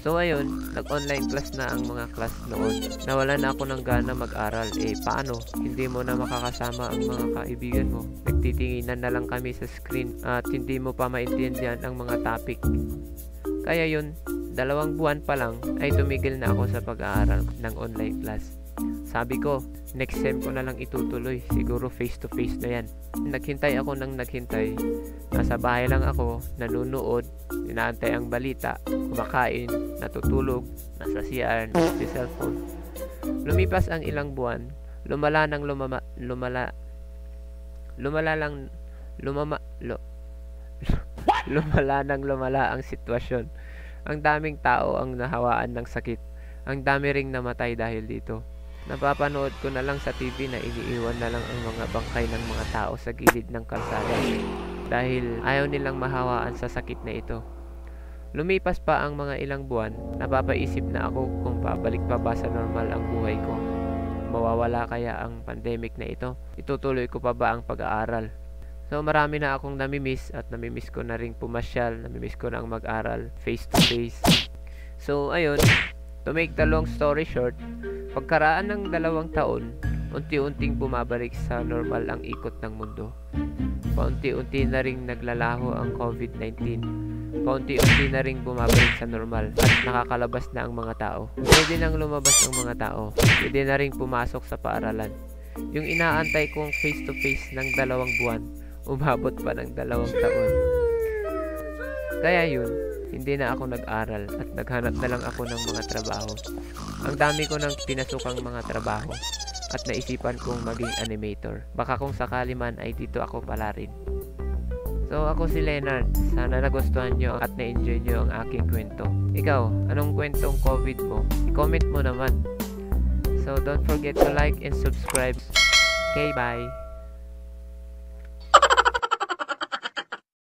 So ayun, nag-online class na ang mga class noon. Nawala na ako ng gana mag-aral. Paano? Hindi mo na makakasama ang mga kaibigan mo. Nagtitinginan na lang kami sa screen at hindi mo pa maintindihan ang mga topic. Kaya yun, 2 buwan pa lang ay tumigil na ako sa pag-aaral ng online class. Sabi ko, next sem ko na lang itutuloy. Siguro face to face na yan. Naghintay ako ng naghintay. Nasa bahay lang ako, nanunood, inaantay ang balita, kumakain, natutulog, nasa CR, nasa cellphone. Lumipas ang ilang buwan, lumala ang sitwasyon. Ang daming tao ang nahawaan ng sakit. Ang dami ring namatay dahil dito. Napapanood ko na lang sa TV na iniiwan na lang ang mga bangkay ng mga tao sa gilid ng kalsada dahil ayaw nilang mahawaan sa sakit na ito. Lumipas pa ang mga ilang buwan, napapaisip na ako kung babalik pa ba sa normal ang buhay ko. Mawawala kaya ang pandemic na ito? Itutuloy ko pa ba ang pag-aaral? So marami na akong namimiss at namimiss ko na ring pumasyal, namimiss ko na ang mag-aral face to face. So ayun, to make the long story short, pagkaraan ng 2 taon, unti-unting bumabalik sa normal ang ikot ng mundo. Paunti-unti na ring naglalaho ang COVID-19. Paunti-unti na ring bumabalik sa normal at nakakalabas na ang mga tao. Pwede nang lumabas ang mga tao. Pwede na ring pumasok sa paaralan. Yung inaantay kong face-to-face ng 2 buwan, umabot pa ng 2 taon. Kaya yun, hindi na ako nag-aral at naghanap na lang ako ng mga trabaho. Ang dami ko ng pinasukang mga trabaho at naisipan kong maging animator. Baka kung sakali man ay dito ako pala rin. So ako si Leonard. Sana nagustuhan nyo at na-enjoy nyo ang aking kwento. Ikaw, anong kwentong COVID mo? I-comment mo naman. So don't forget to like and subscribe. Okay, bye!